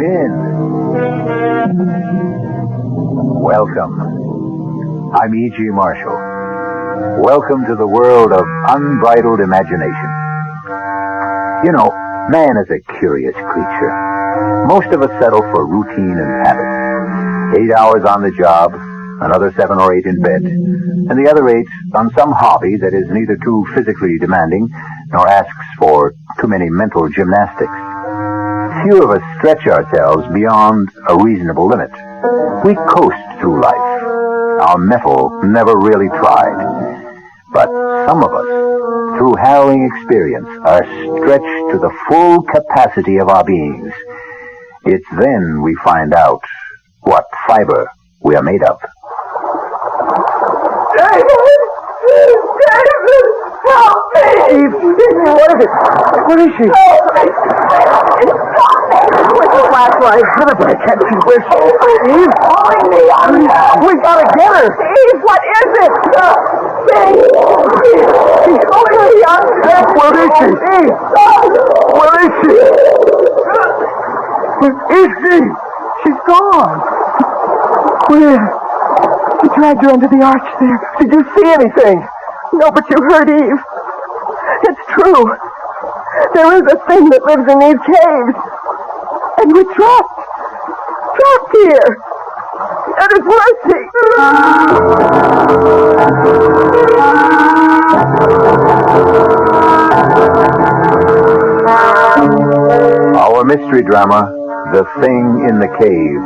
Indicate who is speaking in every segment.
Speaker 1: in. Welcome. I'm E.G. Marshall. Welcome to the world of unbridled imagination. You know, man is a curious creature. Most of us settle for routine and habit. 8 hours on the job, another 7 or 8 in bed, and the other 8 on some hobby that is neither too physically demanding nor asks for too many mental gymnastics. Few of us stretch ourselves beyond a reasonable limit. We coast through life. Our mettle never really tried. But some of us, through harrowing experience, are stretched to the full capacity of our beings. It's then we find out what fiber we are made of.
Speaker 2: David! David! Help me!
Speaker 3: Eve, what is it? Where is she?
Speaker 2: Help me!
Speaker 3: Where's the flashlight? Everybody can't see where she is. Eve?
Speaker 2: Pulling me under!
Speaker 3: We gotta get her!
Speaker 2: Eve, what is it? She's pulling me under!
Speaker 3: Where is she? Eve! Where is she? Where is she? She's gone. Where? You dragged her under the arch there. Did you see anything?
Speaker 2: No, but you heard Eve. It's true. There is a thing that lives in these caves. And we're trapped. Trapped here. At its mercy.
Speaker 1: Our mystery drama, The Thing in the Cave,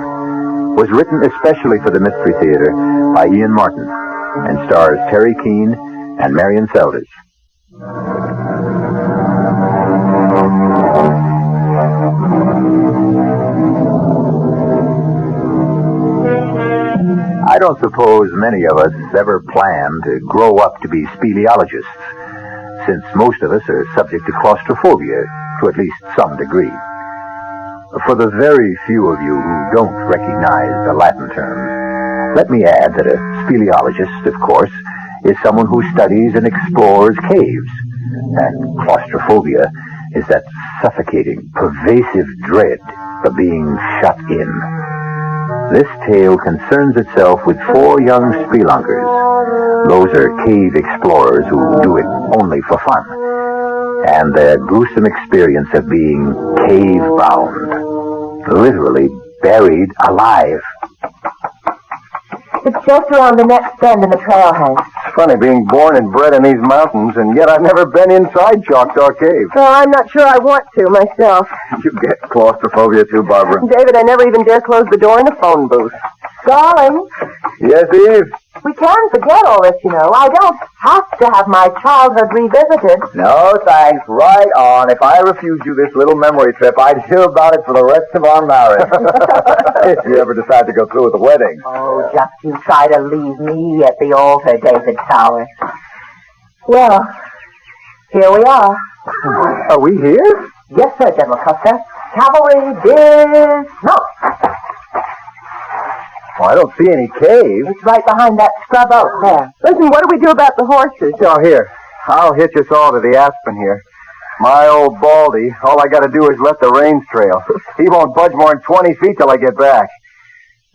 Speaker 1: was written especially for the Mystery Theater by Ian Martin and stars Terry Keane and Marion Seldes. I don't suppose many of us ever plan to grow up to be speleologists, since most of us are subject to claustrophobia to at least some degree. For the very few of you who don't recognize the Latin term, let me add that a speleologist, of course, is someone who studies and explores caves. And claustrophobia is that suffocating, pervasive dread of being shut in. This tale concerns itself with 4 young spelunkers. Those are cave explorers who do it only for fun. And their gruesome experience of being cave-bound. Literally buried alive.
Speaker 4: It's just around the next bend in the trailhead.
Speaker 3: It's funny being born and bred in these mountains, and yet I've never been inside Choctaw Cave.
Speaker 2: Well, I'm not sure I want to myself.
Speaker 3: You get claustrophobia too, Barbara.
Speaker 2: David, I never even dare close the door in a phone booth.
Speaker 4: Darling,
Speaker 3: Yes, Eve?
Speaker 4: we can forget all this, you know. I don't have to have my childhood revisited.
Speaker 3: No, thanks. Right on. If I refused you this little memory trip, I'd hear about it for the rest of our marriage. If you ever decide to go through with the wedding.
Speaker 4: Oh, just you try to leave me at the altar, David Towers. Well, here we are.
Speaker 3: Are we here?
Speaker 4: Yes, sir, General Custer. Cavalry dismount.
Speaker 3: Well, I don't see any cave.
Speaker 4: It's right behind that scrub oak there.
Speaker 2: Listen, what do we do about the horses?
Speaker 3: Oh, here. I'll hitch us all to the aspen here. My old Baldy, all I got to do is let the reins trail. He won't budge more than 20 feet till I get back.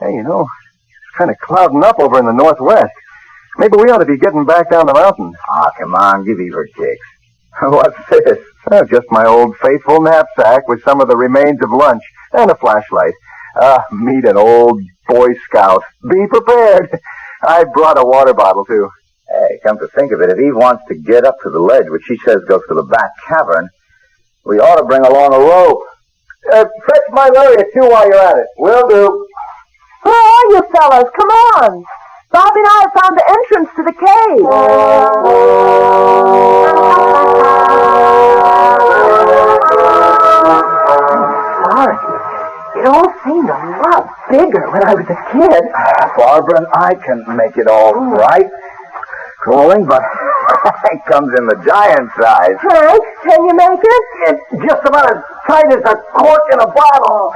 Speaker 3: Hey, you know, it's kind of clouding up over in the northwest. Maybe we ought to be getting back down the mountain.
Speaker 1: Ah, come on, give Eve her kicks.
Speaker 3: What's this? Just my old faithful knapsack with some of the remains of lunch and a flashlight. Meet an old Boy Scout. Be prepared. I brought a water bottle, too.
Speaker 1: Hey, come to think of it, if Eve wants to get up to the ledge, which she says goes to the back cavern, we ought to bring along a rope.
Speaker 3: Fetch my lariat, too, while you're at it. Will do.
Speaker 4: Where are you fellas? Come on. Bobby and I have found the entrance to the cave. Sorry. It all seemed a lot bigger when I was a kid.
Speaker 1: Barbara and I can make it all right. Crawling, but it comes in the giant size.
Speaker 4: Frank, can you make it?
Speaker 3: It's just about as tight as a cork in a bottle.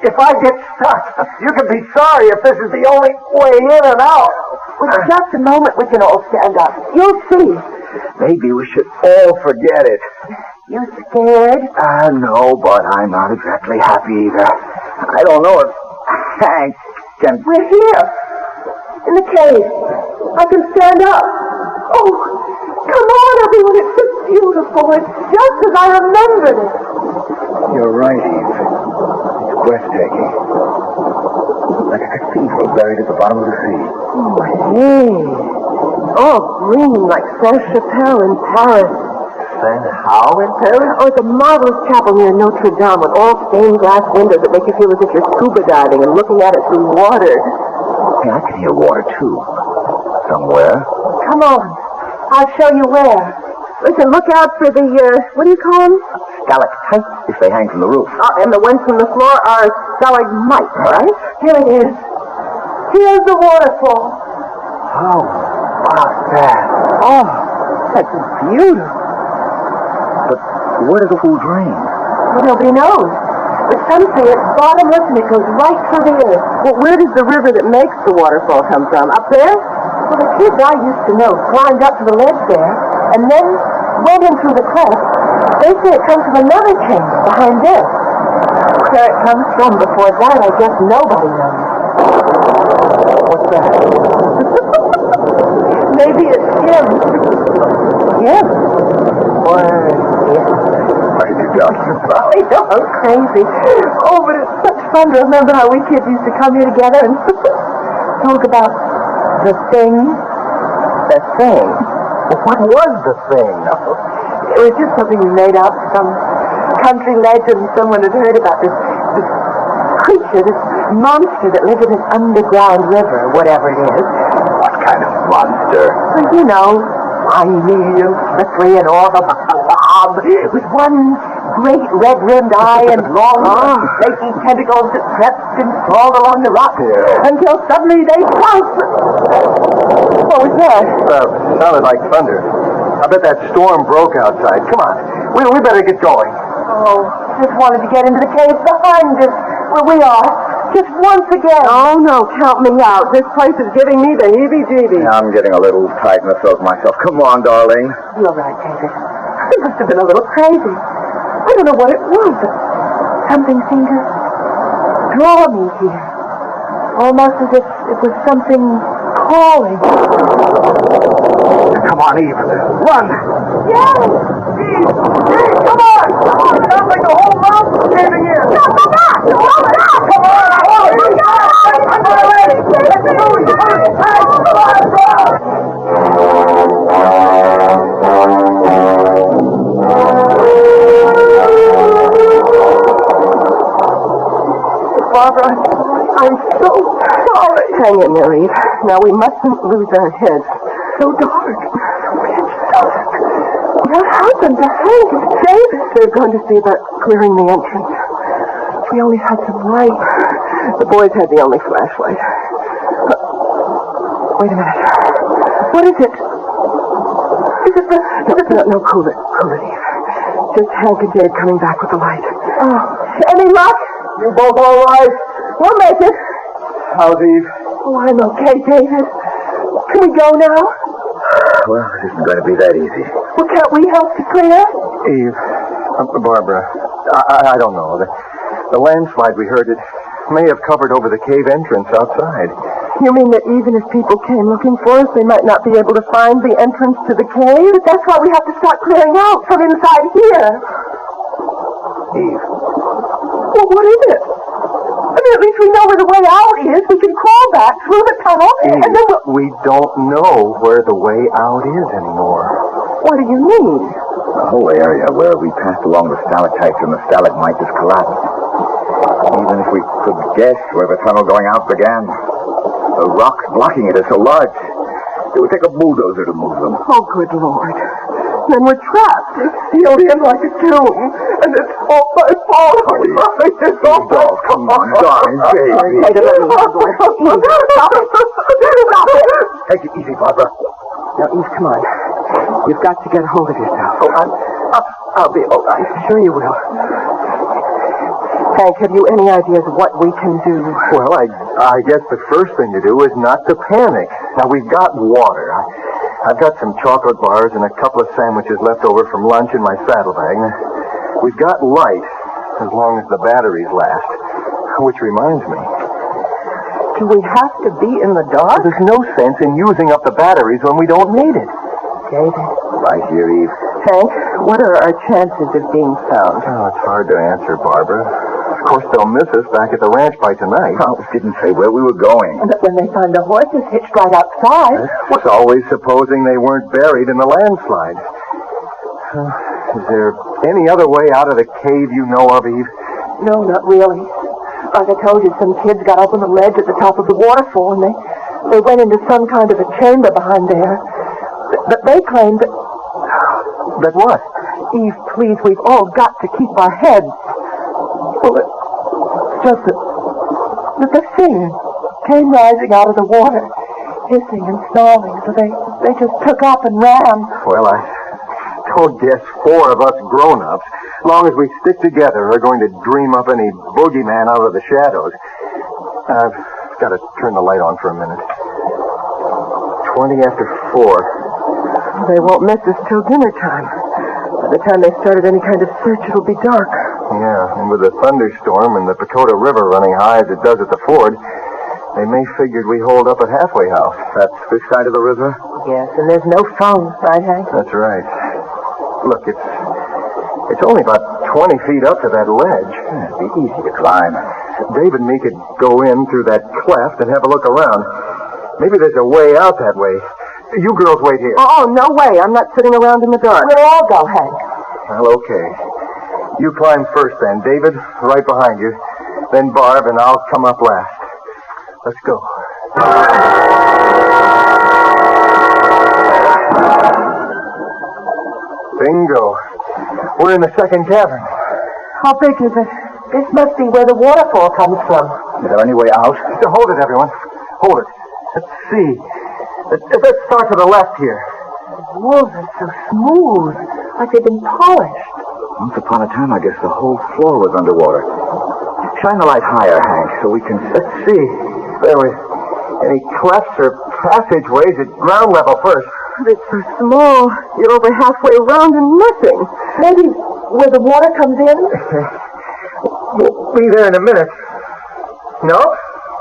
Speaker 3: If I get stuck, you can be sorry if this is the only way in and out.
Speaker 4: With just a moment, we can all stand up. You'll see.
Speaker 3: Maybe we should all forget it.
Speaker 4: You scared?
Speaker 1: No, but I'm not exactly happy either. I don't know if Hank can...
Speaker 2: We're here. In the cave. I can stand up. Oh, come on, everyone. It's so beautiful. It's just as I remembered it.
Speaker 1: You're right, Eve. It's breathtaking. Like a cathedral buried at the bottom of the sea.
Speaker 2: Oh, hey. All green like Saint-Chapelle in Paris.
Speaker 1: How in Paris?
Speaker 2: Oh, it's a marvelous chapel near Notre Dame with all stained glass windows that make you feel as if you're scuba diving and looking at it through water.
Speaker 1: Yeah, I can hear water, too. Somewhere.
Speaker 2: Come on. I'll show you where. Listen, look out for the, what do you call them?
Speaker 1: Stalactites, if they hang from the roof.
Speaker 2: And the ones from the floor are stalagmites, right? Here it is. Here's the waterfall.
Speaker 1: How about that?
Speaker 2: Oh, that's beautiful.
Speaker 1: But where does the pool drain?
Speaker 2: Well, nobody knows. But some say it's bottomless and it goes right through the earth. Well, where does the river that makes the waterfall come from? Up there? Well, the kids I used to know climbed up to the ledge there and then went in through the cleft. They say it comes from another chamber behind this. Where it comes from before that, I guess nobody knows.
Speaker 1: What's that?
Speaker 2: Maybe it's him. Him?
Speaker 1: What did you talking about?
Speaker 2: I know, I'm crazy. Oh, but it's such fun to remember how we kids used to come here together and talk about the thing.
Speaker 1: The thing? What was the thing?
Speaker 2: It was just something we made up, some country legend someone had heard about this creature, this monster that lived in an underground river, whatever it is.
Speaker 1: What kind of monster?
Speaker 2: Well, you know, slimy and slippery and all the blob, with one great red-rimmed eye and long, snaky tentacles that crept and crawled along the rock until suddenly they pounced. What was that?
Speaker 3: Sounded like thunder. I bet that storm broke outside. Come on. We better get going.
Speaker 2: Oh, just wanted to get into the cave behind us, where we are. Just once again. Oh, no, count me out. This place is giving me the heebie-jeebies.
Speaker 1: I'm getting a little tight in the throat myself. Come on, darling.
Speaker 2: You're right, David. I must have been a little crazy. I don't know what it was, but something seemed to draw me here. Almost as if it was something calling.
Speaker 1: Come on, Eve. Run!
Speaker 2: Yes! Eve, come on! It sounds like the whole mountain's caving in. No, come back! Come on! Come on! Barbara, I'm so sorry. Hang in there, Eve. Now, we mustn't lose our heads. So dark. Pitch dark. What happened to Hank and David? They're going to see about clearing the entrance. If we only had some light. The boys had the only flashlight. Wait a minute. What is it? Is it the... No, cool it, Eve. Just Hank and Dave coming back with the light. Oh, any luck?
Speaker 3: You both all right?
Speaker 2: We'll make it.
Speaker 3: How's Eve?
Speaker 2: Oh, I'm okay, David. Can we go now?
Speaker 1: Well, it isn't going to be that easy.
Speaker 2: Well, can't we help to clear?
Speaker 3: Eve, Barbara, I don't know. The landslide we heard, it may have covered over the cave entrance outside.
Speaker 2: You mean that even if people came looking for us, they might not be able to find the entrance to the cave? But that's why we have to start clearing out from inside here.
Speaker 1: Eve.
Speaker 2: Well, what is it? I mean, at least we know where the way out is. We can crawl back through the tunnel,
Speaker 3: Eve,
Speaker 2: and then
Speaker 3: we don't know where the way out is anymore.
Speaker 2: What do you mean?
Speaker 1: The whole area where we passed along the stalactites and the stalagmites has collapsed. Even if we could guess where the tunnel going out began, the rocks blocking it are so large, it would take a bulldozer to move them.
Speaker 2: Oh, good Lord. Then we're trapped. It's sealed in like a tomb. And it's all my fault. It's all my fault.
Speaker 1: Come on, darling, baby.
Speaker 2: Stop it. Stop it.
Speaker 1: Take it easy, Barbara.
Speaker 2: Now, Eve, come on. You've got to get a hold of yourself. Oh, I'll be all right. Sure you will. Hank, have you any ideas what we can do?
Speaker 3: Well, I guess the first thing to do is not to panic. Now, we've got water. I've got some chocolate bars and a couple of sandwiches left over from lunch in my saddlebag. We've got light, as long as the batteries last. Which reminds me.
Speaker 2: Do we have to be in the dark?
Speaker 3: There's no sense in using up the batteries when we don't need it.
Speaker 2: David.
Speaker 1: Right here, Eve.
Speaker 2: Hank, what are our chances of being found?
Speaker 3: Oh, it's hard to answer, Barbara. Of course, they'll miss us back at the ranch by tonight.
Speaker 1: Oh, didn't say where we were going.
Speaker 2: But when they find the horses hitched right outside...
Speaker 3: It's always supposing they weren't buried in the landslide. Is there any other way out of the cave you know of, Eve?
Speaker 2: No, not really. Like I told you, some kids got up on the ledge at the top of the waterfall, and they went into some kind of a chamber behind there. But they claimed that...
Speaker 3: That what?
Speaker 2: Eve, please, we've all got to keep our heads. Well, it's just that the thing came rising out of the water, hissing and snarling, so they just took up and ran.
Speaker 3: Well, I don't guess four of us grown-ups, as long as we stick together, are going to dream up any boogeyman out of the shadows. I've got to turn the light on for a minute. 20 after 4.
Speaker 2: They won't miss us till dinner time. By the time they started any kind of search, it'll be dark.
Speaker 3: Yeah, and with the thunderstorm and the Pacoda River running high as it does at the ford, they may figured we holed up at Halfway House. That's this side of the river?
Speaker 2: Yes, and there's no phone, right, Hank?
Speaker 3: That's right. Look, it's only about 20 feet up to that ledge.
Speaker 1: It'd be easy to climb.
Speaker 3: Dave and me could go in through that cleft and have a look around. Maybe there's a way out that way. You girls wait here.
Speaker 2: Oh, no way. I'm not sitting around in the dark. We'll all go, Hank.
Speaker 3: Well, okay. You climb first then. David, right behind you. Then Barb, and I'll come up last. Let's go. Bingo. We're in the second cavern.
Speaker 2: How big is it? This must be where the waterfall comes from.
Speaker 1: Is there any way out?
Speaker 3: So hold it, everyone. Hold it. Let's see. Let's start to the left here.
Speaker 2: The walls are so smooth, like they've been polished.
Speaker 1: Once upon a time, I guess the whole floor was underwater. Shine the light higher, Hank, so we can...
Speaker 3: Let's see. There were any clefts or passageways at ground level first.
Speaker 2: It's so small. You're over halfway around and nothing. Maybe where the water comes in?
Speaker 3: We'll be there in a minute. No?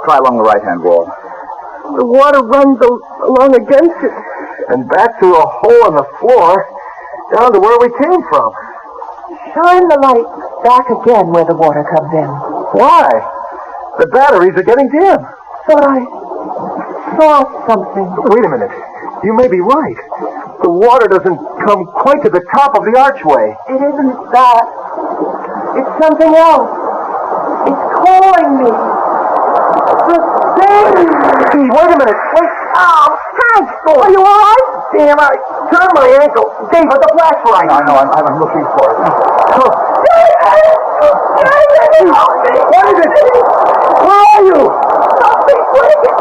Speaker 1: Try along the right-hand wall.
Speaker 2: The water runs along against it.
Speaker 3: And back through a hole in the floor, down to where we came from.
Speaker 2: Shine the light back again where the water comes in.
Speaker 3: Why? The batteries are getting dim.
Speaker 2: Thought I saw something.
Speaker 3: Wait a minute. You may be right. The water doesn't come quite to the top of the archway.
Speaker 2: It isn't that. It's something else. It's calling me. The thing.
Speaker 3: Wait a minute. Wait.
Speaker 2: Oh, Hank! Are you all right?
Speaker 3: Damn, I turned my ankle. Dave, with the flashlight.
Speaker 1: I know. I'm looking for it.
Speaker 2: David!
Speaker 3: What is it? Where are you?
Speaker 2: Something breaking!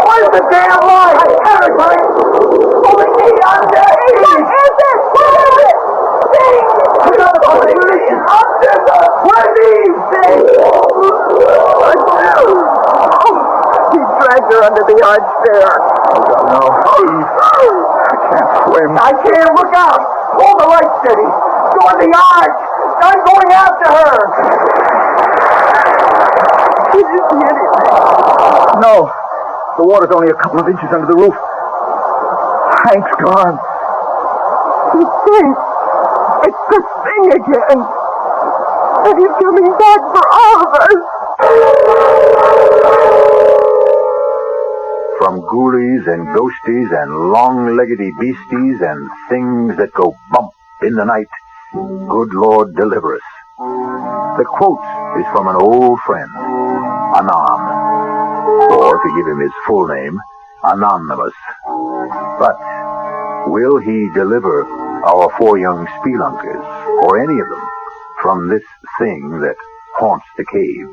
Speaker 3: Where's the damn light?
Speaker 2: Everybody! Over me under! What is it? What is it? Sing! Under the...
Speaker 3: Where's Eve?
Speaker 2: Sing! He dragged her under the arch there.
Speaker 3: No. Eve. I can't swim. I can't. Look out. Hold the light steady. Toward the arch. I'm going after her.
Speaker 2: Did you see anything?
Speaker 1: No. The water's only a couple of inches under the roof. Hank's gone.
Speaker 2: The thing. It's the thing again. And he's coming back for all of us.
Speaker 1: From ghoulies and ghosties and long-leggedy beasties and things that go bump in the night, good Lord deliver us. The quote is from an old friend, Anam, or to give him his full name, Anonymous. But will he deliver our four young spelunkers, or any of them, from this thing that haunts the cave?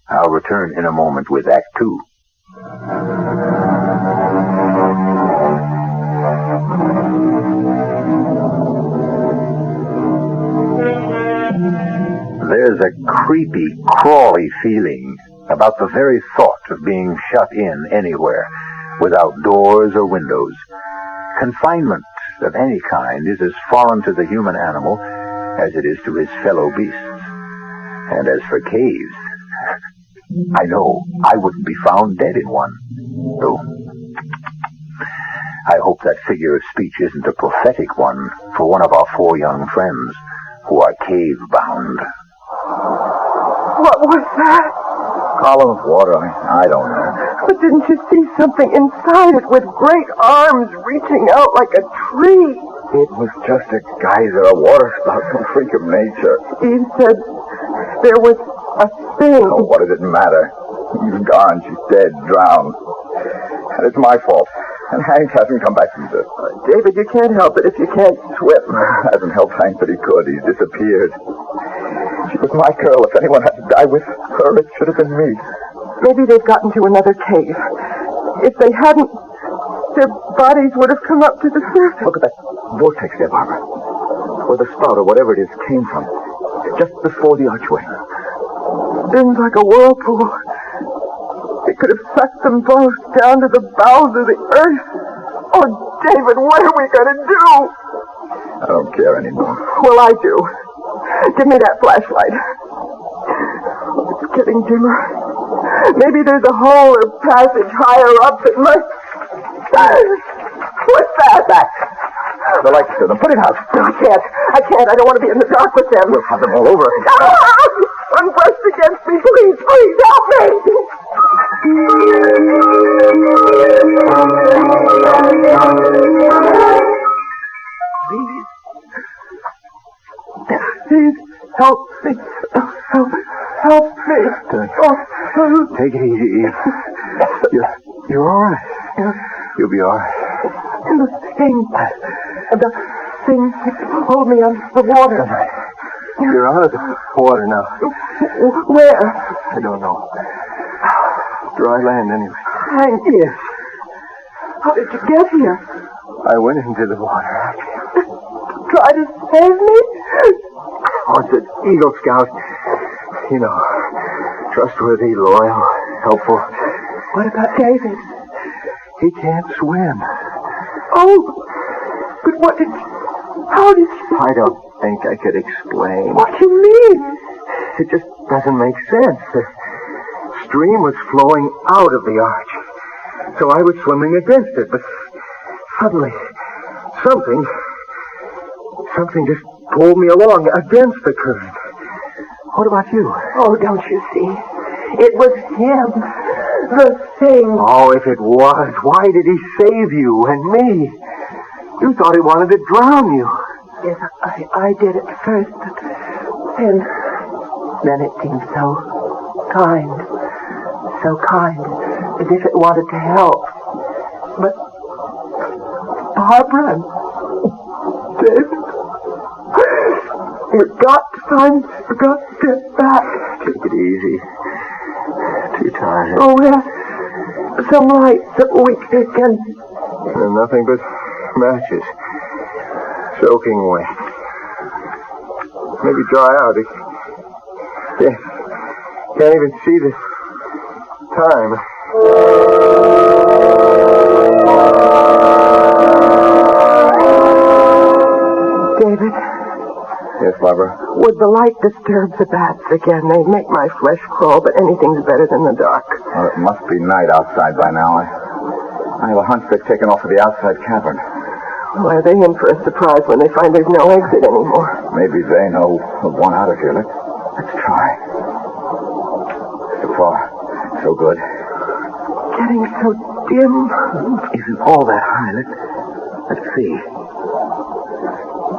Speaker 1: I'll return in a moment with Act 2. There's a creepy, crawly feeling about the very thought of being shut in anywhere, without doors or windows, Confinement of any kind is as foreign to the human animal as it is to his fellow beasts. And as for caves, I know I wouldn't be found dead in one. Though I hope that figure of speech isn't a prophetic one for one of our 4 young friends who are cave-bound.
Speaker 2: What was that?
Speaker 3: Column of water. I don't know.
Speaker 2: But didn't you see something inside it with great arms reaching out like a tree?
Speaker 3: It was just a geyser, a water spout, some freak of nature.
Speaker 2: Eve said there was a thing.
Speaker 3: Oh, what does it matter? She's gone. She's dead, drowned. And it's my fault. And Hank hasn't come back either.
Speaker 2: David, you can't help it if you can't swim.
Speaker 3: Hasn't helped Hank, but he could. He's disappeared. She was my girl. If anyone had to die with her, it should have been me.
Speaker 2: Maybe they've gotten to another cave. If they hadn't, their bodies would have come up to the surface.
Speaker 3: Look at that vortex there, Barbara. Where the spout, or whatever it is, came from. Just before the archway.
Speaker 2: Spins like a whirlpool. It could have sucked them both down to the bowels of the earth. Oh, David, what are we going to do?
Speaker 3: I don't care anymore.
Speaker 2: Well, I do. Give me that flashlight. It's getting dimmer. Maybe there's a hole or passage higher up that must... What's that?
Speaker 3: Back. The lights to them. Put it out.
Speaker 2: No, I can't. I don't want to be in the dark with them.
Speaker 3: We'll have them all over us.
Speaker 2: One brushed against me. Please help me. Please help me. Help me.
Speaker 3: Take it easy, Eve. You're all right. You'll be all right.
Speaker 2: The thing hold me on the water.
Speaker 3: You're out of the water now.
Speaker 2: Where?
Speaker 3: I don't know. Dry land, anyway.
Speaker 2: Hank.
Speaker 3: Yes.
Speaker 2: How did you get here?
Speaker 3: I went into the water.
Speaker 2: Try to save me?
Speaker 3: Oh, it's an Eagle Scout. You know, trustworthy, loyal, helpful.
Speaker 2: What about David?
Speaker 3: He can't swim.
Speaker 2: Oh, but how did you...
Speaker 3: I don't think I could explain.
Speaker 2: What do you mean?
Speaker 3: It just doesn't make sense. The stream was flowing out of the arch. So I was swimming against it, but suddenly something just pulled me along against the current. What about you?
Speaker 2: Oh, don't you see? It was him. The thing.
Speaker 3: Oh, if it was, why did he save you and me? You thought he wanted to drown you.
Speaker 2: Yes, I did at first, but then it seemed so kind, as if it wanted to help. But Barbara and David, we've got to get back.
Speaker 3: Take it easy. Too tired.
Speaker 2: Oh, yes. Some lights that we can...
Speaker 3: And nothing but matches. Soaking wet. Maybe dry out. Can't even see the time.
Speaker 2: David?
Speaker 3: Yes, Barbara?
Speaker 2: Would the light disturb the bats again? They make my flesh crawl, but anything's better than the dark.
Speaker 3: Well, it must be night outside by now. I have a hunch they've taken off to the outside cavern.
Speaker 2: Well, are they in for a surprise when they find there's no exit anymore?
Speaker 3: Maybe they know of one out of here. Let's try. So far, so good.
Speaker 2: Getting so dim.
Speaker 3: Isn't all that high. Let's see.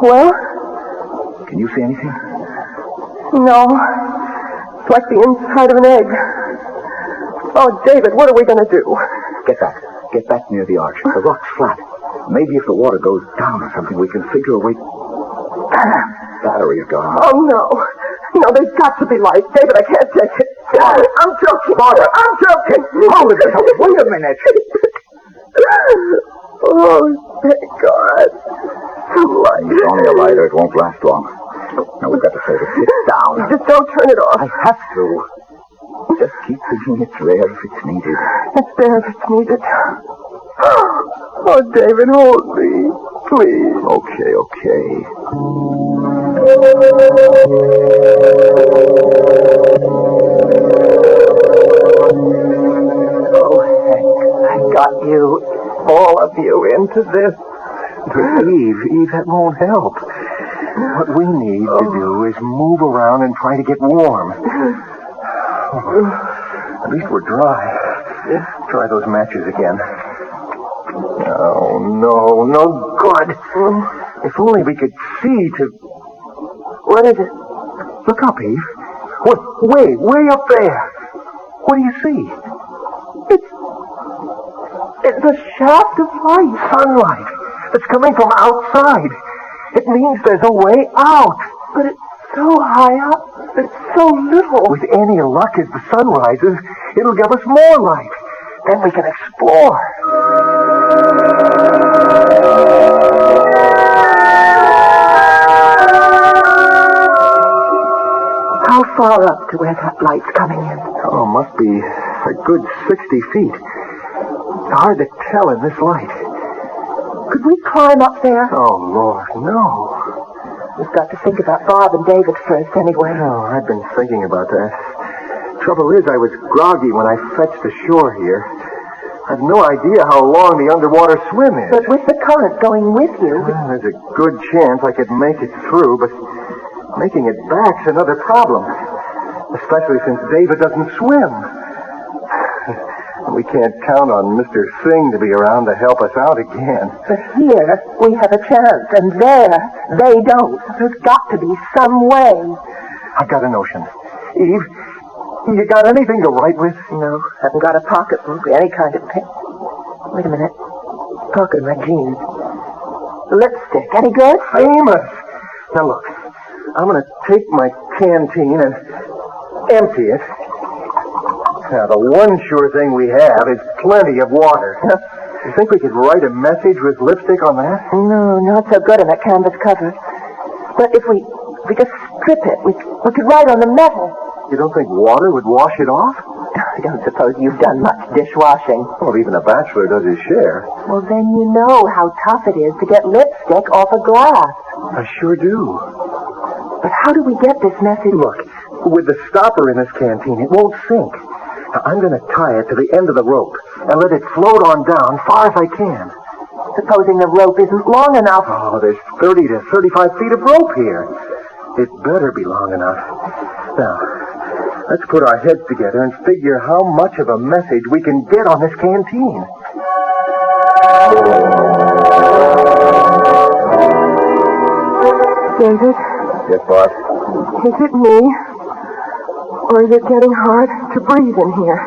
Speaker 2: Well?
Speaker 3: Can you see anything?
Speaker 2: No. It's like the inside of an egg. Oh, David, what are we going to do?
Speaker 3: Get back. Get back near the arch. The rock's flat. Maybe if the water goes down or something, we can figure a way... Battery's gone.
Speaker 2: Oh, no. No, there's got to be light. David, I can't take it. I'm joking.
Speaker 3: Barbara.
Speaker 2: I'm joking.
Speaker 3: Hold it. Wait a minute.
Speaker 2: Oh, thank God. Some light.
Speaker 3: It's only a lighter. It won't last long. Now, we've got to save it. Sit down.
Speaker 2: Just don't turn it off.
Speaker 3: I have to. Just keep thinking it's there if it's needed.
Speaker 2: It's there if it's needed. Oh, David, hold me, please.
Speaker 1: Okay.
Speaker 2: Oh, Hank, I got you, all of you, into this.
Speaker 3: But Eve, that won't help. What we need to do is move around and try to get warm. At least we're dry. Try those matches again. Oh, no good. If only we could see to...
Speaker 2: What is it?
Speaker 3: Look up, Eve. Way up there. What do you see?
Speaker 2: It's a shaft of light.
Speaker 3: Sunlight. It's coming from outside. It means there's a way out.
Speaker 2: But it's so high up. It's so little.
Speaker 3: With any luck, as the sun rises, it'll give us more light. Then we can explore.
Speaker 2: How far up to where that light's coming in?
Speaker 3: Oh, must be a good 60 feet. It's hard to tell in this light.
Speaker 2: Could we climb up there?
Speaker 3: Oh, Lord, no.
Speaker 2: We've got to think about Bob and David first, anyway.
Speaker 3: Oh, I've been thinking about that. Trouble is, I was groggy when I fetched ashore here. I've no idea how long the underwater swim is.
Speaker 2: But with the current going with you...
Speaker 3: Well, there's a good chance I could make it through, but making it back's another problem. Especially since David doesn't swim. We can't count on Mr. Singh to be around to help us out again.
Speaker 2: But here, we have a chance, and there, they don't. There's got to be some way.
Speaker 3: I've got a notion. Eve, you got anything to write with?
Speaker 2: No, haven't got a pocketbook, any kind of pen. Wait a minute. Pocket my jeans. Lipstick, any good?
Speaker 3: Famous! Now look, I'm going to take my canteen and empty it. Now, the one sure thing we have is plenty of water. You think we could write a message with lipstick on that?
Speaker 2: No, not so good on that canvas cover. But if we just strip it, we could write on the metal.
Speaker 3: You don't think water would wash it off?
Speaker 2: I don't suppose you've done much dishwashing.
Speaker 3: Well, even a bachelor does his share.
Speaker 2: Well, then you know how tough it is to get lipstick off a glass.
Speaker 3: I sure do.
Speaker 2: But how do we get this message?
Speaker 3: Look, with the stopper in this canteen, it won't sink. Now, I'm going to tie it to the end of the rope and let it float on down far as I can.
Speaker 2: Supposing the rope isn't long enough.
Speaker 3: Oh, there's 30 to 35 feet of rope here. It better be long enough. Now, let's put our heads together and figure how much of a message we can get on this canteen.
Speaker 2: David?
Speaker 1: Yes, boss?
Speaker 2: Is it me? Or is it getting hard to breathe in here?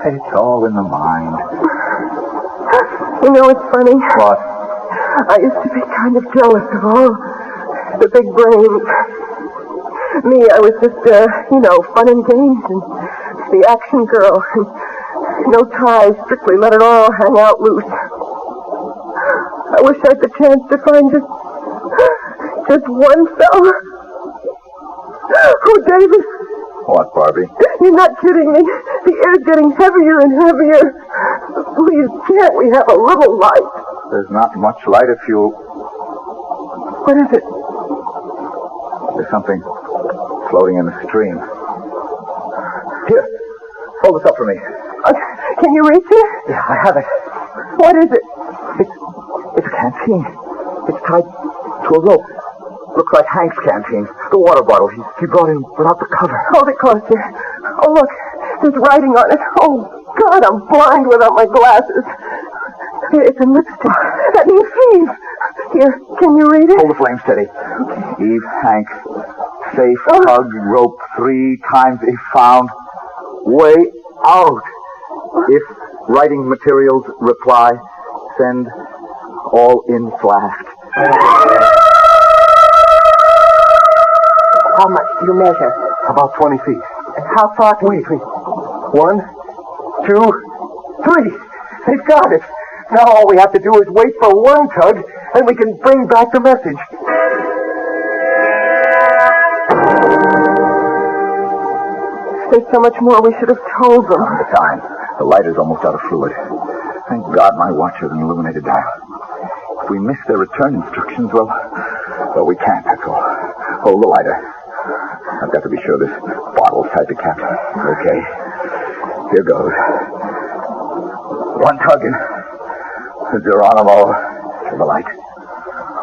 Speaker 1: It's all in the mind.
Speaker 2: You know, it's funny.
Speaker 1: What?
Speaker 2: I used to be kind of jealous of all the big brains. Me, I was just, fun and games and the action girl. And no ties, strictly let it all hang out loose. I wish I had the chance to find just one fella. Oh, David.
Speaker 1: What, Barbie?
Speaker 2: You're not kidding me. The air's getting heavier and heavier. Please, can't we have a little light?
Speaker 1: There's not much light if you...
Speaker 2: What is it?
Speaker 1: There's something floating in the stream. Here, hold this up for me.
Speaker 2: Can you reach it?
Speaker 1: Yeah, I have it.
Speaker 2: What is it?
Speaker 1: It's a canteen. It's tied to a rope. Looks like Hank's canteen. The water bottle he brought in without the cover.
Speaker 2: Hold it closer. Oh, look. There's writing on it. Oh, God, I'm blind without my glasses. It's in lipstick. That means Eve. Here, can you read it?
Speaker 1: Hold the flame steady. Eve, Hank. Safe, hug, rope 3 times if found. Way out. If writing materials reply, send all in flask.
Speaker 2: How much do you measure?
Speaker 3: About 20 feet.
Speaker 2: And how far can
Speaker 3: Wait. 1, 2, 3. They've got it. Now all we have to do is wait for one tug, and we can bring back the message.
Speaker 2: There's so much more we should have told them.
Speaker 1: The time. The light is almost out of fluid. Thank God my watch has an illuminated dial. If we miss their return instructions, well, we can't, that's all. Hold the lighter. I've got to be sure this bottle's tied to cap. Okay. Here goes. One tug and Geronimo to the light.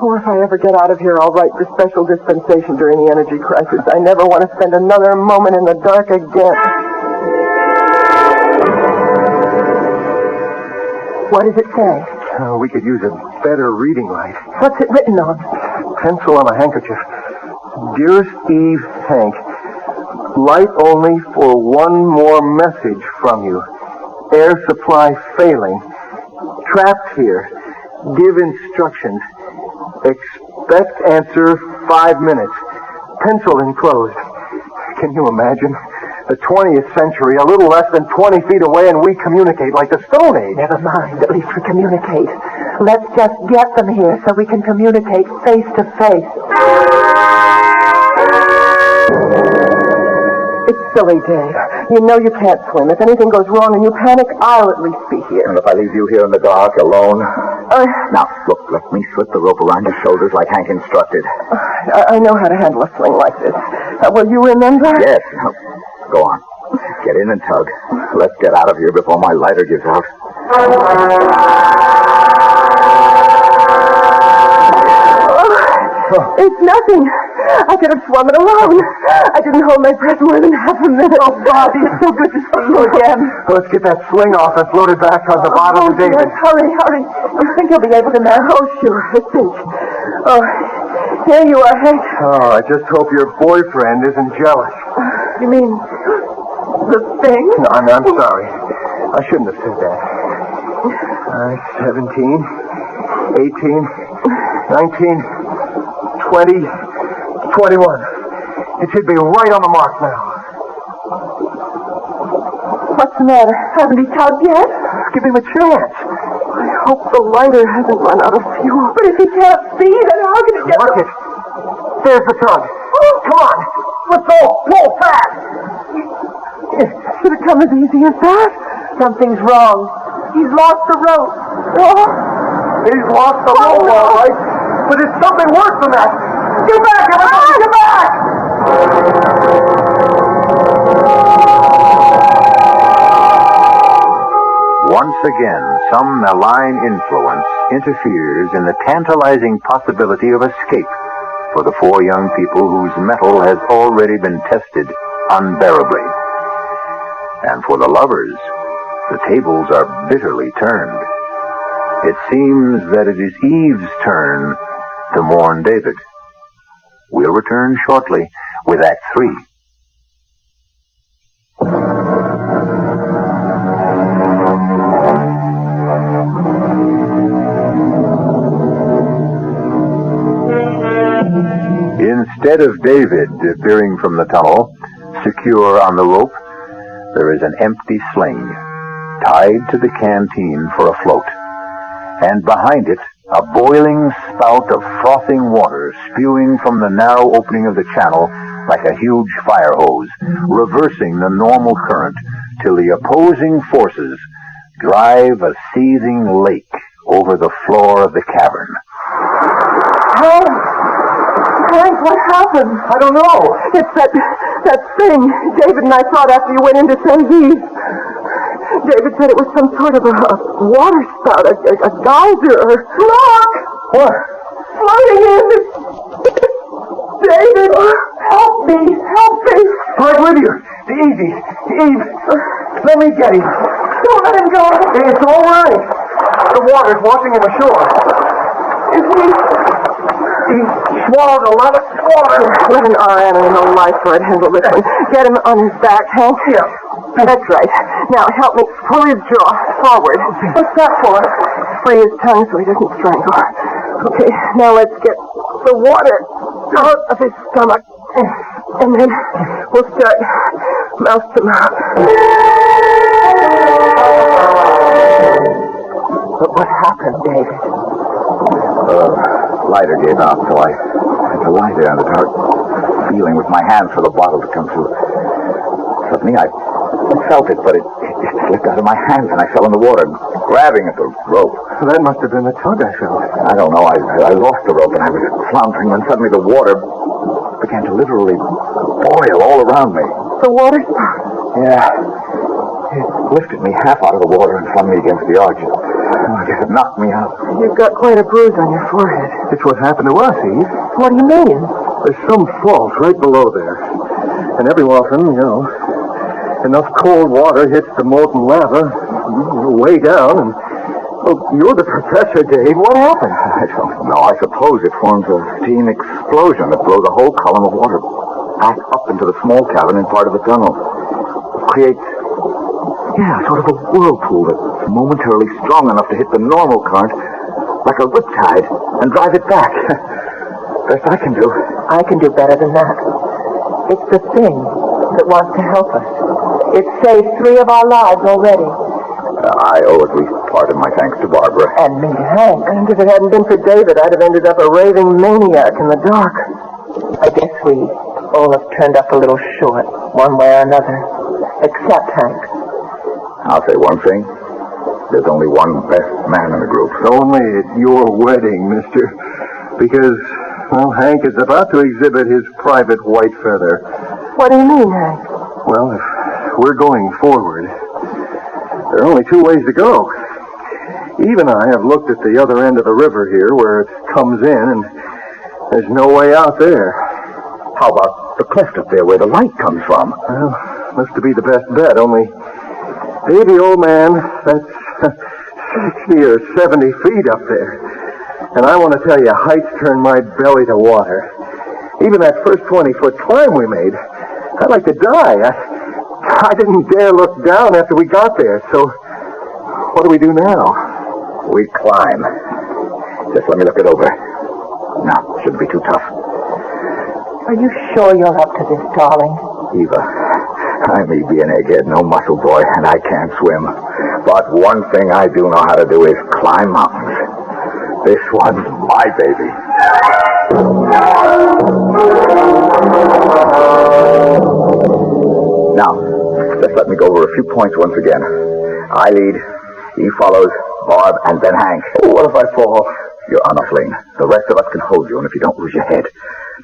Speaker 2: Oh, if I ever get out of here, I'll write for special dispensation during the energy crisis. I never want to spend another moment in the dark again. What does it say?
Speaker 3: We could use a better reading light.
Speaker 2: What's it written on?
Speaker 3: Pencil on a handkerchief. Dearest Eve, Hank, light only for one more message from you. Air supply failing. Trapped here. Give instructions. Expect answer 5 minutes. Pencil enclosed. Can you imagine? The 20th century, a little less than 20 feet away, and we communicate like the Stone Age.
Speaker 2: Never mind, at least we communicate. Let's just get them here so we can communicate face to face. It's silly, Dave. You know you can't swim. If anything goes wrong and you panic, I'll at least be here.
Speaker 1: And if I leave you here in the dark, alone? Now, look, let me slip the rope around your shoulders like Hank instructed.
Speaker 2: I know how to handle a sling like this. Will you remember?
Speaker 1: Yes. Go on. Get in and tug. Let's get out of here before my lighter gives out.
Speaker 2: It's nothing. I could have swum it alone. I didn't hold my breath more than half a minute. Oh, Bobby, it's so good to see you again.
Speaker 3: Let's get that sling off and float it back on the bottom of David.
Speaker 2: Yes, hurry. You think you'll be able to manage? Oh, sure, I think. Oh, here you are, Hank.
Speaker 3: Oh, I just hope your boyfriend isn't jealous.
Speaker 2: You mean the thing?
Speaker 3: No, I'm sorry. I shouldn't have said that. 17, 18, 19, 20, 21. It should be right on the mark now.
Speaker 2: What's the matter? Haven't he tugged yet?
Speaker 3: Give him a chance.
Speaker 2: I hope the lighter hasn't run out of fuel. But if he can't see, then how can he get...
Speaker 3: Look it. There's the tug. Oh, come on. Let's go. Pull fast.
Speaker 2: Should it come as easy as that? Something's wrong. He's lost the rope. Oh.
Speaker 3: He's lost the rope, all right. But it's something worse than that. Get back, everybody! Get back!
Speaker 1: Once again, some malign influence interferes in the tantalizing possibility of escape for the 4 young people whose mettle has already been tested unbearably. And for the lovers, the tables are bitterly turned. It seems that it is Eve's turn to mourn David. We'll return shortly with Act 3. Instead of David appearing from the tunnel, secure on the rope, there is an empty sling tied to the canteen for a float. And behind it, a boiling spout of frothing water spewing from the narrow opening of the channel like a huge fire hose, reversing the normal current till the opposing forces drive a seething lake over the floor of the cavern.
Speaker 2: Hank, what happened?
Speaker 3: I don't know.
Speaker 2: It's that thing David and I thought after you went in to save Eve. David said it was some sort of a water spout, a geyser, or... Look!
Speaker 3: What?
Speaker 2: Floating in! David! Help me!
Speaker 3: Right with you. Easy. Eve, let me get him.
Speaker 2: Don't let him go!
Speaker 3: It's all right. The water's washing him ashore.
Speaker 2: Is he...
Speaker 3: He swallowed a lot of water.
Speaker 2: Let an RN and a lifeguard handle this one. Get him on his back, Hank.
Speaker 3: Yeah.
Speaker 2: That's right. Now help me pull his jaw forward. What's that for? Free his tongue so he doesn't strangle. Okay, now let's get the water out of his stomach. And then we'll start mouth to mouth. But what happened, David?
Speaker 1: Lighter gave out, so I had to lie there in the dark, feeling with my hands for the bottle to come through. Suddenly, I felt it, but it slipped out of my hands, and I fell in the water. grabbing at the rope.
Speaker 3: That must have been the tug I felt.
Speaker 1: I don't know. I lost the rope and I was floundering when suddenly the water began to literally boil all around me.
Speaker 2: The water spout?
Speaker 1: Yeah. It lifted me half out of the water and flung me against the arch. I guess it knocked me out.
Speaker 2: You've got quite a bruise on your forehead.
Speaker 3: It's what happened to us, Eve.
Speaker 2: What do you mean?
Speaker 3: There's some fault right below there. And every often, enough cold water hits the molten lava way down, and you're the professor, Dave. What happened?
Speaker 1: I don't know. I suppose it forms a steam explosion that blows a whole column of water back up into the small cavern in part of the tunnel. It creates, sort of a whirlpool that's momentarily strong enough to hit the normal current like a riptide and drive it back. Best I can do.
Speaker 4: I can do better than that. It's the thing that wants to help us. It's saved 3 of our lives already.
Speaker 1: I owe at least part of my thanks to Barbara.
Speaker 4: And me to Hank.
Speaker 2: And if it hadn't been for David, I'd have ended up a raving maniac in the dark.
Speaker 4: I guess we all have turned up a little short, one way or another. Except Hank.
Speaker 1: I'll say one thing. There's only one best man in the group.
Speaker 3: Only at your wedding, mister. Because, Hank is about to exhibit his private white feather.
Speaker 2: What do you mean, Hank?
Speaker 3: Well, if we're going forward, there are only 2 ways to go. Eve and I have looked at the other end of the river here where it comes in, and there's no way out there.
Speaker 1: How about the cleft up there where the light comes from?
Speaker 3: Well, looks to be the best bet, only, baby, old man, that's 60 or 70 feet up there. And I want to tell you, heights turn my belly to water. Even that first 20-foot climb we made, I'd like to die. I didn't dare look down after we got there, so what do we do now?
Speaker 1: We climb. Just let me look it over. No, shouldn't be too tough.
Speaker 4: Are you sure you're up to this, darling?
Speaker 1: Eva, I may be an egghead, no muscle boy, and I can't swim. But one thing I do know how to do is climb mountains. This one's my baby. Now, just let me go over a few points once again. I lead, he follows, Barb, and then Hank.
Speaker 3: What if I fall?
Speaker 1: You're on a sling. The rest of us can hold you, and if you don't lose your head,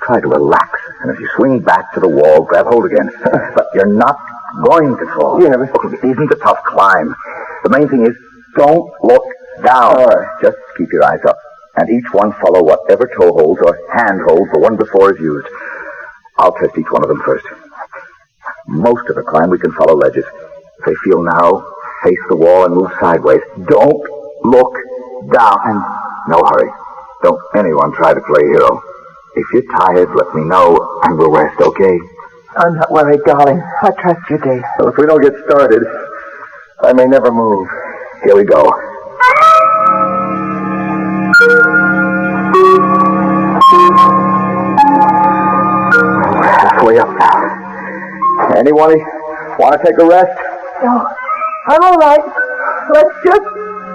Speaker 1: try to relax. And if you swing back to the wall, grab hold again. But you're not going to fall.
Speaker 3: Yeah, but...
Speaker 1: It isn't a tough climb. The main thing is, don't look down.
Speaker 3: All right.
Speaker 1: Just keep your eyes up. And each one follow whatever toe holds or hand holds the one before is used. I'll test each one of them first. Most of the climb we can follow ledges. If they feel narrow, face the wall and move sideways. Don't look down. And no hurry. Don't anyone try to play hero. If you're tired, let me know, and we'll rest, okay?
Speaker 4: I'm not worried, darling. I trust you, Dave.
Speaker 3: Well, if we don't get started, I may never move.
Speaker 1: Here we go. We're halfway up now. Anyone want to take a rest?
Speaker 2: No, I'm all right. Let's just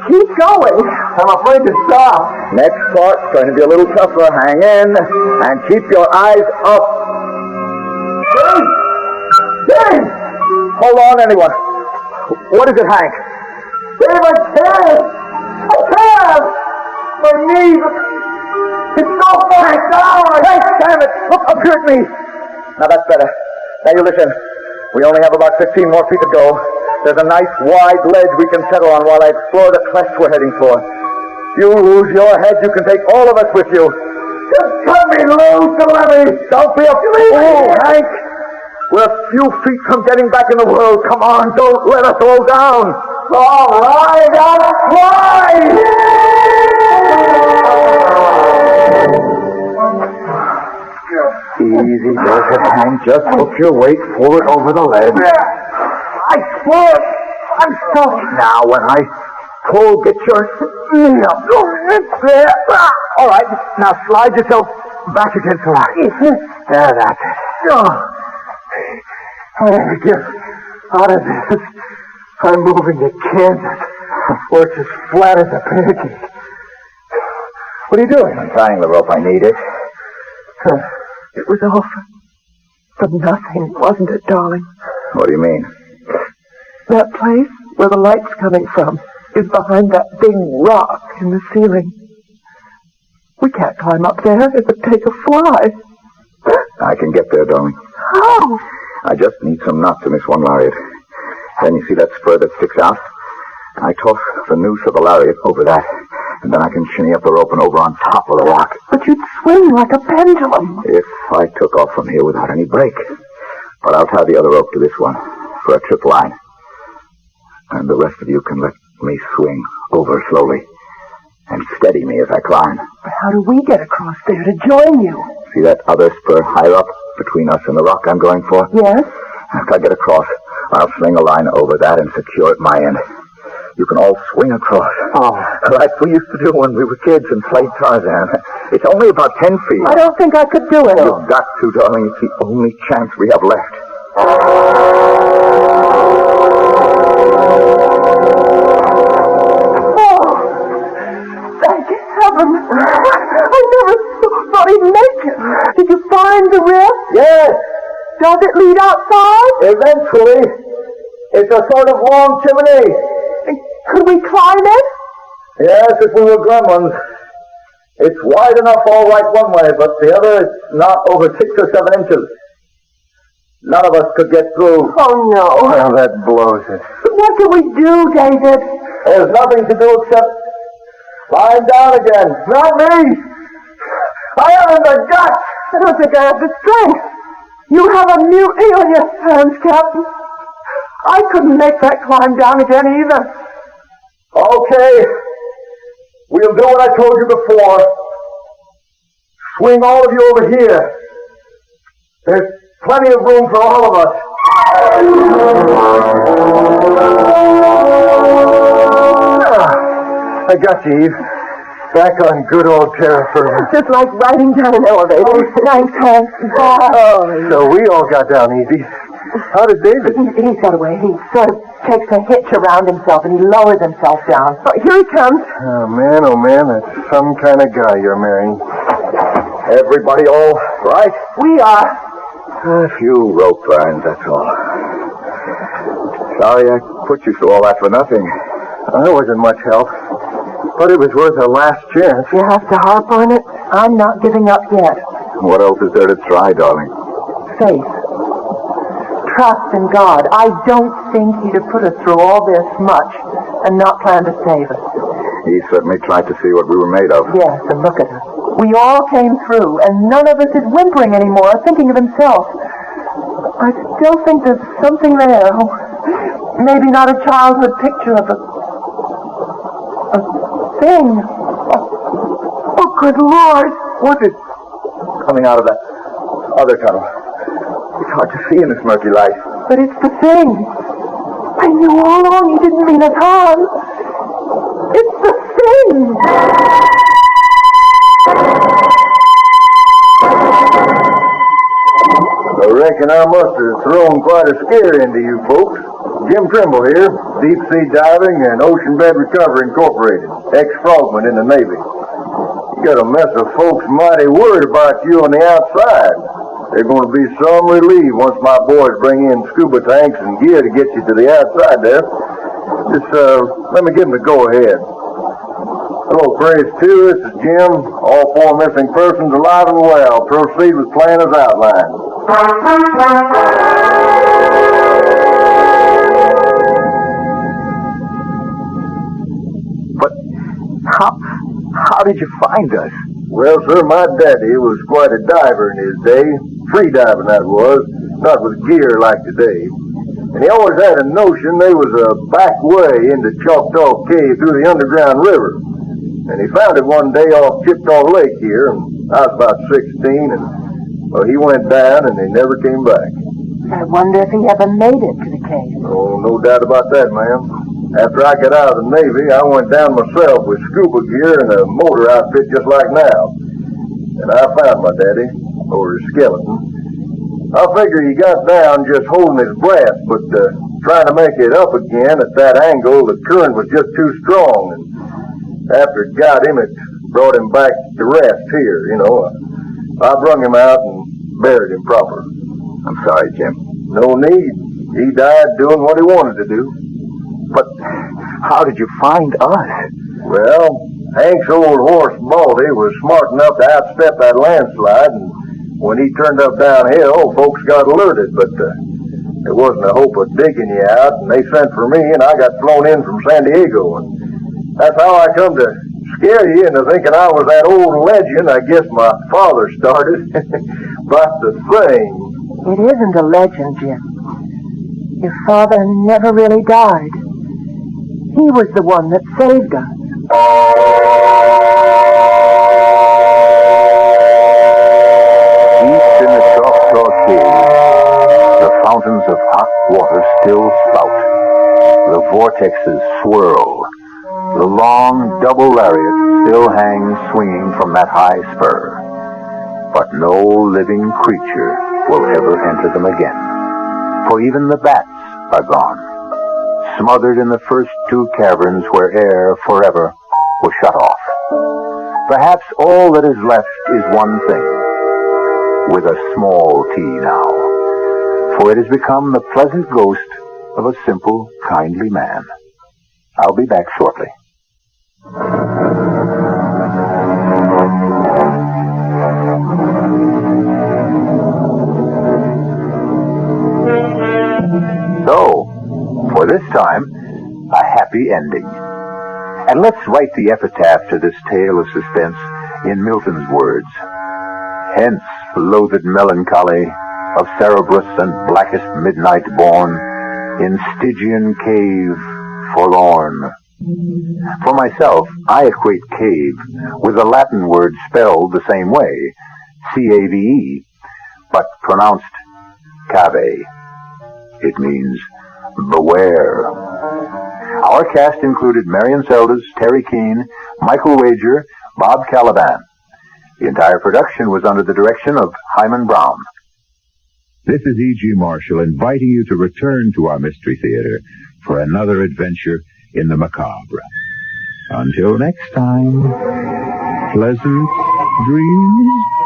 Speaker 2: keep going.
Speaker 3: I'm afraid to stop.
Speaker 1: Next part's going to be a little tougher. Hang in and keep your eyes up.
Speaker 3: Dave! Dave!
Speaker 1: Hold on, anyone. What is it, Hank?
Speaker 3: Dave, I can't! I can't! My knees! It's so far down!
Speaker 1: Hank, damn it! Look up here at me! Now that's better. Now you listen. We only have about 15 more feet to go. There's a nice wide ledge we can settle on while I explore the cleft we're heading for. You lose your head, you can take all of us with you.
Speaker 3: Just cut me loose and let me...
Speaker 1: Don't be a fool, Hank! We're a few feet from getting back in the world. Come on, don't let us all down.
Speaker 3: All right, I'll try!
Speaker 1: Easy, Joseph, Hank. Just hook your weight forward over the ledge.
Speaker 3: I can't! I'm stuck!
Speaker 1: Now, when I pull, get your knee up. All right, now slide yourself back against the rock. Yeah, that's it.
Speaker 3: I never get out of this. I'm moving to Kansas, where it's as flat as a pancake. What are you doing?
Speaker 1: I'm tying the rope. I need it.
Speaker 2: It was all for nothing, wasn't it, darling?
Speaker 1: What do you mean?
Speaker 2: That place where the light's coming from. is behind that big rock in the ceiling. We can't climb up there. It would take a fly.
Speaker 1: I can get there, darling.
Speaker 2: How?
Speaker 1: I just need some knots in this one lariat. Then you see that spur that sticks out? I toss the noose of the lariat over that, and then I can shinny up the rope and over on top of the rock.
Speaker 2: But you'd swing like a pendulum.
Speaker 1: If I took off from here without any break. But I'll tie the other rope to this one for a trip line. And the rest of you can let me swing over slowly and steady me as I climb.
Speaker 2: But how do we get across there to join you?
Speaker 1: See that other spur higher up between us and the rock I'm going for?
Speaker 2: Yes.
Speaker 1: After I get across, I'll sling a line over that and secure at my end. You can all swing across.
Speaker 2: Oh.
Speaker 1: Like we used to do when we were kids and played Tarzan. It's only about 10 feet.
Speaker 2: I don't think I could do it.
Speaker 1: You've got to, darling. It's the only chance we have left.
Speaker 2: Oh, thank heaven. I never thought he'd make it. Did you find the rift?
Speaker 3: Yes,
Speaker 2: Does it lead outside?
Speaker 3: eventually. It's a sort of long chimney.
Speaker 2: Could we climb it?
Speaker 3: Yes, if we were gremlins. It's wide enough all right one way, but the other is not over 6 or 7 inches. None of us could get through.
Speaker 2: Oh, no.
Speaker 3: Well, that blows it.
Speaker 2: What can we do, David?
Speaker 3: There's nothing to do except climb down again. Not me. I haven't the guts.
Speaker 2: I don't think I have the strength. You have a mutiny on your hands, Captain. I couldn't make that climb down again either.
Speaker 3: Okay. We'll do what I told you before. Swing all of you over here. There's plenty of room for all of us. I got you, Eve. Back on good old terra firma.
Speaker 2: Just like riding down an elevator. Thanks, Hank.
Speaker 3: Oh, so we all got down easy. How did David?
Speaker 2: He's got away. He sort of takes a hitch around himself and he lowers himself down. Oh, here he comes.
Speaker 3: Oh, man, that's some kind of guy you're marrying. Everybody all right?
Speaker 2: We are.
Speaker 1: A few rope burns, that's all. Sorry I put you through all that for nothing.
Speaker 3: I wasn't much help, but it was worth a last chance.
Speaker 2: You have to harp on it. I'm not giving up yet.
Speaker 1: What else is there to try, darling?
Speaker 2: Faith. Trust in God. I don't think he'd have put us through all this much and not planned to save us.
Speaker 1: He certainly tried to see what we were made of.
Speaker 2: Yes, and look at us. We all came through, and none of us is whimpering anymore, thinking of himself. I still think there's something there. Oh, maybe not a childhood picture of a thing. Oh, good Lord.
Speaker 1: What is coming out of that other tunnel? It's hard to see in this murky light.
Speaker 2: But it's the thing. I knew all along he didn't mean us harm. It's the thing.
Speaker 3: I reckon I must have thrown quite a scare into you folks. Jim Trimble here, Deep Sea Diving and Ocean Bed Recovery Incorporated, ex-frogman in the Navy. You got a mess of folks mighty worried about you on the outside. They're going to be some relieved once my boys bring in scuba tanks and gear to get you to the outside there. Just, let me give them the go-ahead. Hello, Praise 2, this is Jim. All 4 missing persons alive and well. Proceed with plan as outlined.
Speaker 1: But how did you find us?
Speaker 3: Well, sir, my daddy was quite a diver in his day. Free diving, that was. Not with gear like today. And he always had a notion there was a back way into Choctaw Cave through the underground river. And he found it one day off Chippewa Lake here, and I was about 16, and, well, he went down and he never came back.
Speaker 2: I wonder if he ever made it to the cave.
Speaker 3: Oh, no doubt about that, ma'am. After I got out of the Navy, I went down myself with scuba gear and a motor outfit just like now. And I found my daddy, or his skeleton. I figure he got down just holding his breath, but trying to make it up again at that angle, the current was just too strong. And after it got him, it brought him back to rest here, you know. I brung him out and buried him proper.
Speaker 1: I'm sorry, Jim.
Speaker 3: No need. He died doing what he wanted to do.
Speaker 1: But How did you find us?
Speaker 3: Well, Hank's old horse, Baldy, was smart enough to outstep that landslide, and when he turned up downhill, folks got alerted, but there wasn't a hope of digging you out, and they sent for me, and I got flown in from San Diego, and that's how I come to scare you into thinking I was that old legend I guess my father started. But the thing...
Speaker 2: It isn't a legend, Jim. Your father never really died. He was the one that saved us.
Speaker 1: Deep in the Choctaw Cave, the fountains of hot water still spout. The vortexes swirl. The long double lariat still hangs swinging from that high spur. But no living creature will ever enter them again. For even the bats are gone, smothered in the first two caverns where air forever was shut off. Perhaps all that is left is one thing, with a small t now, for it has become the pleasant ghost of a simple, kindly man. I'll be back shortly. So, for this time, a happy ending. And let's write the epitaph to this tale of suspense in Milton's words. Hence, loathed melancholy of Cerberus and blackest midnight born, in Stygian cave forlorn. For myself, I equate cave with the Latin word spelled the same way, C-A-V-E, but pronounced cave. It means beware. Our cast included Marion Seldes, Terry Keane, Michael Wager, Bob Caliban. The entire production was under the direction of Hyman Brown.
Speaker 5: This is E.G. Marshall inviting you to return to our Mystery Theater for another adventure in the macabre. Until next time, pleasant dreams.